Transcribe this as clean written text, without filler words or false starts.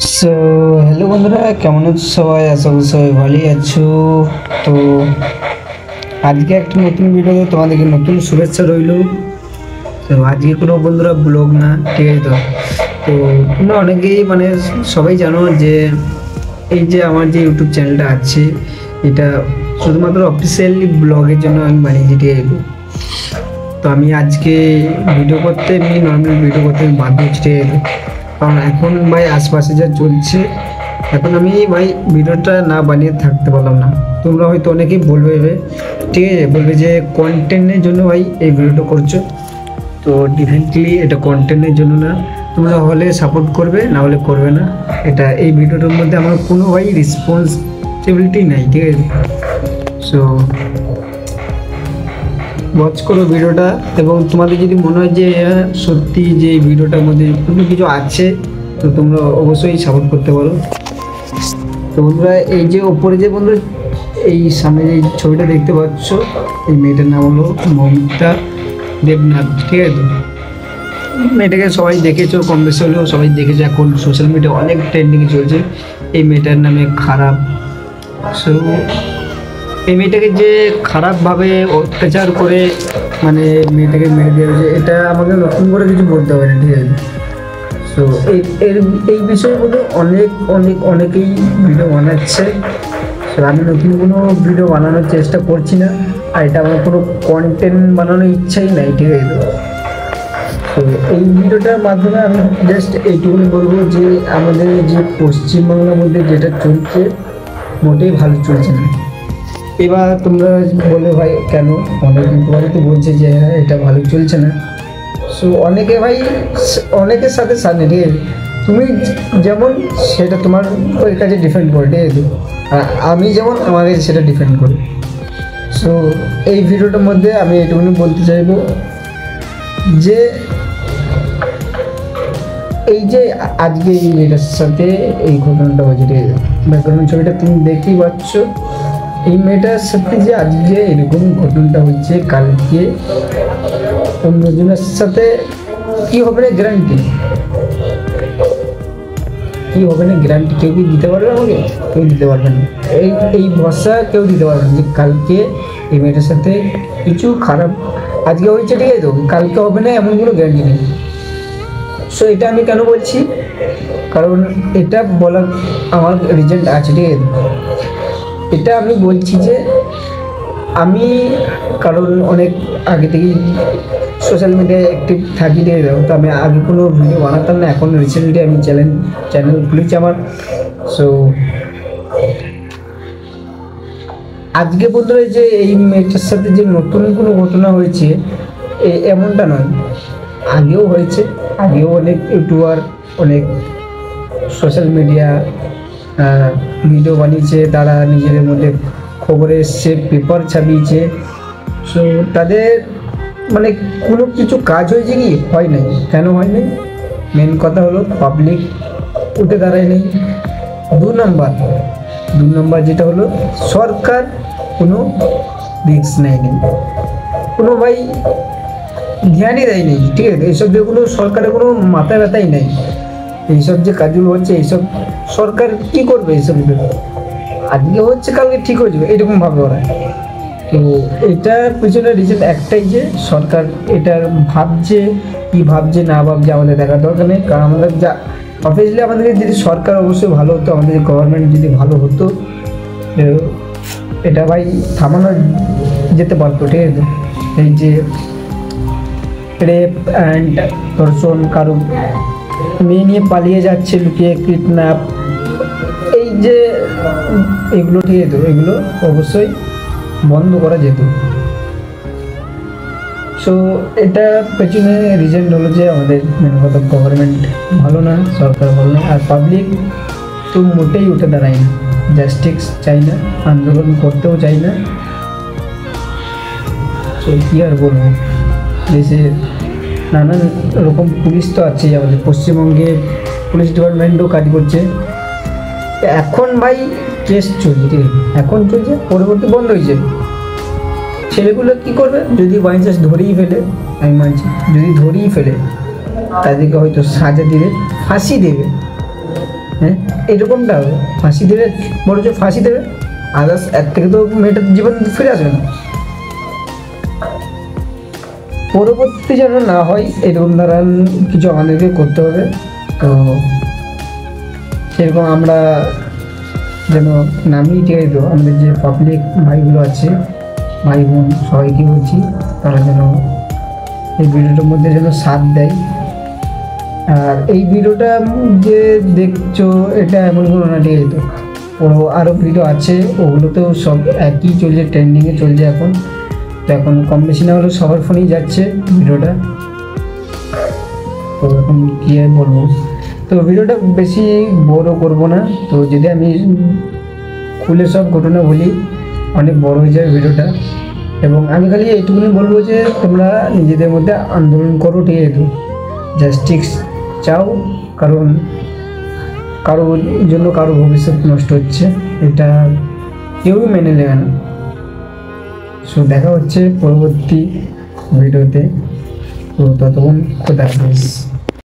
So hello বন্ধুরা, কেমন আছো সবাই? আশা করি সবাই ভালোই আছো। তো আজকে একটা নতুন ভিডিওতে তোমাদেরকে নতুন শুভেচ্ছা রইলো। তো আজকে কোনো বন্ধুরা ব্লগ না, ঠিক আছে? তো তোমরা অনেকেই সবাই জানো যে এই যে আমার যে ইউটিউব চ্যানেলটা আছে, এটা শুধুমাত্র অফিসিয়ালি ব্লগের জন্য আমি বানিয়েছি, ঠিক আছে? তো আমি আজকে ভিডিও করতে এমনি নর্মাল ভিডিও করতে আমি বাধ্য হচ্ছি, ঠিক আছে? কারণ এখন ভাই আশপাশে যা চলছে, এখন আমি ভাই ভিডিওটা না বানিয়ে থাকতে পারলাম না। তোমরা হয়তো অনেকেই বলবে, ঠিক আছে, বলবে যে কন্টেন্টের জন্য ভাই এই ভিডিওটা করছো। তো ডিফারেন্টলি এটা কন্টেন্টের জন্য না, তোমরা হলে সাপোর্ট করবে, না হলে করবে না। এটা এই ভিডিওটার মধ্যে আমার কোনো ভাই রেসপন্সিবিলিটি নাই, ঠিক আছে? সো ওয়াচ করো ভিডিওটা, এবং তোমাদের যদি মনে হয় যে সত্যি যে এই ভিডিওটার মধ্যে কোনো কিছু আছে, তো তোমরা অবশ্যই সাপোর্ট করতে পারো। তো বন্ধুরা, এই যে ওপরে যে বন্ধুরা এই সামনে যে ছবিটা দেখতে পাচ্ছ, এই মেয়েটার নাম হলো মমিতা দেবনাথ, ঠিক আছে? তো মেয়েটাকে সবাই দেখেছো, কম বেশি হলেও সবাই দেখেছো, এখন সোশ্যাল মিডিয়া অনেক ট্রেন্ডিংয়ে চলছে এই মেয়েটার নামে খারাপ। সো এই মেয়েটাকে যে খারাপভাবে অত্যাচার করে মেয়েটাকে মেরে দেওয়া হয়েছে, এটা আমাকে নতুন করে কিছু বলতে হবে না, ঠিক আছে? সো এই বিষয়ে বলে অনেকেই ভিডিও বানাচ্ছে। সো আমি নতুন কোনো ভিডিও বানানোর চেষ্টা করছি না, আর এটা আমার কোনো কন্টেন্ট বানানোর ইচ্ছাই নাই, ঠিক আছে? তো এই ভিডিওটার মাধ্যমে আমি জাস্ট এইটুকুনি বলবো যে আমাদের যে পশ্চিমবাংলার মধ্যে যেটা চলছে, মোটেই ভালো চলছে না। এবার তোমরা বলে ভাই কেন, অনেকে তো বলছে যে হ্যাঁ এটা ভালো চলছে না। সো অনেকের সাথে সামনে, ঠিক আছে? তুমি যেমন সেটা তোমার ওই কাছে ডিপেন্ড করে, ঠিক আছে? আর আমি যেমন আমার কাছে সেটা ডিপেন্ড করে। সো এই ভিডিওটার মধ্যে আমি এইটুকুনি বলতে চাইবো যে এই যে আজকে এই মেয়েটার সাথে এই ঘটনাটা হয়েছে, ঠিক আছে? ব্যাকগ্রাউন্ড ছবিটা তুমি দেখতেই পাচ্ছ। এই মেয়েটার সাথে যে আজকে এরকম ঘটনাটা হচ্ছে, কালকে অন্যজনের সাথে কি হবে না গ্যারান্টি, কি হবে না গ্যারান্টি কেউ কি দিতে পারবে আমাকে? কেউ দিতে পারবে না। এই ভরসা কেউ দিতে পারবে না যে কালকে এই মেয়েটার সাথে কিছু খারাপ আজকে হয়েছে, ঠিক আছে, তো কালকে হবে না এমন কোনো গ্যারান্টি নেই। সো এটা আমি কেন বলছি, কারণ এটা বলার আমার রিজন আছে, ঠিক আছে? এটা আমি বলছি যে আমি কারণ অনেক আগে থেকেই সোশ্যাল মিডিয়ায় অ্যাক্টিভ থাকি, দিয়ে দাও। তো আমি আগে কোনো ভিডিও বানাতাম না, এখন রিসেন্টলি আমি চ্যানেল খুলেছি আমার। সো আজকে বলতে যে এই মেয়েটার সাথে যে নতুন কোনো ঘটনা হয়েছে এমনটা নয়, আগেও হয়েছে। আগেও অনেক ইউটিউবার, অনেক সোশ্যাল মিডিয়া ভিডিও বানিয়েছে, তারা নিজেদের মধ্যে খবর এসছে, পেপার ছাপিয়েছে। সো তাদের কোনো কিছু কাজ হয়েছে কি? হয় নাই। কেন হয় নাই? মেন কথা হলো পাবলিক উঠে দাঁড়ায় নেই। দু নম্বর যেটা হলো সরকার কোনো রিস্ক নেয়নি, কোনো ভাই ধ্যানই দেয় নেই, ঠিক আছে? এইসব যেগুলো সরকারের কোনো মাথা ব্যথাই নেই। এইসব যে কাজগুলো হচ্ছে, এইসব সরকার কি করবে? এইসব আজকে হচ্ছে কালকে ঠিক হয়ে যাবে, এরকম ভাবে ওরা। তো এটার পিছনে রিজন একটাই যে সরকার এটার ভাবছে না ভাবছে আমাদের দেখার দরকার নেই। কারণ আমাদের যা অবভিয়াসলি আমাদের যদি সরকার অবশ্যই ভালো হতো, আমাদের গভর্নমেন্ট যদি ভালো হতো, এটা ভাই থামানো যেতে পারতো, ঠিক আছে? এই যে রেপ অ্যান্ড ধর্ষণ, কারো মেয়ে নিয়ে পালিয়ে যাচ্ছে লুকিয়ে, কিডন্যাপ, এই যে এগুলো, ঠিক আছে, এগুলো অবশ্যই বন্ধ করা যেত। সো এটা পেছনে রিজন হলো যে আমাদের মেন কথা গভর্নমেন্ট ভালো না, সরকার ভালো না, আর পাবলিক তো মোটেই উঠে দাঁড়ায় না, জাস্টিস চাই না, আন্দোলন করতেও চাই না। সো কী আর বলবো, দেশে নানান রকম পুলিশ তো আছে, আমাদের পশ্চিমবঙ্গে পুলিশ ডিপার্টমেন্টও কাজ করছে। এখন ভাই কেস চলছে, ঠিক আছে, এখন চলছে, পরবর্তী বন্ধ হয়েছে। ছেলেগুলো কী করবে? যদি বাই চান্স ধরেই ফেলে, আমি মানছি, যদি ধরেই ফেলে তাদেরকে হয়তো সাজা দিবে, ফাঁসি দেবে, হ্যাঁ এরকমটা ফাঁসি দেবে, বরঞ্চ ফাঁসি দেবে, আদার্স এর থেকে তো মেয়েটার জীবন ফিরে আসবে না। পরবর্তী যেন না হয় এরকম দ্বারা কিছু আমাদেরকে করতে হবে। তো সেরকম আমরা যেন নামিয়ে ঠিক তো আমাদের যে পাবলিক ভাইগুলো আছে, ভাই বোন সবাইকে বলছি, তারা যেন এই ভিডিওটার মধ্যে যেন সাথ দেয়। আর এই ভিডিওটা যে দেখছো এটা এমন কোনো না, ঠিক আছে তো আরও ভিডিও আছে, ওগুলোতেও সব একই চলছে, ট্রেন্ডিংয়ে চলছে এখন। তো এখন কম বেশি না হলেও সবার ফোনেই যাচ্ছে ভিডিওটা। তো এখন কী আর বলবো, তো ভিডিওটা বেশি বড় করব না। তো যদি আমি খুলে সব ঘটনা বলি অনেক বড় হয়ে যায় ভিডিওটা, এবং আমি খালি এইটুকুনি বলবো যে তোমরা নিজেদের মধ্যে আন্দোলন করো, ঠিক আছে, জাস্টিস চাও, কারণ কারোর জন্য কারো ভবিষ্যৎ নষ্ট হচ্ছে, এটা কেউই মেনে নেবে না। সো দেখা হচ্ছে পরবর্তী ভিডিওতে। তো ততক্ষণ খোদা হাফেজ।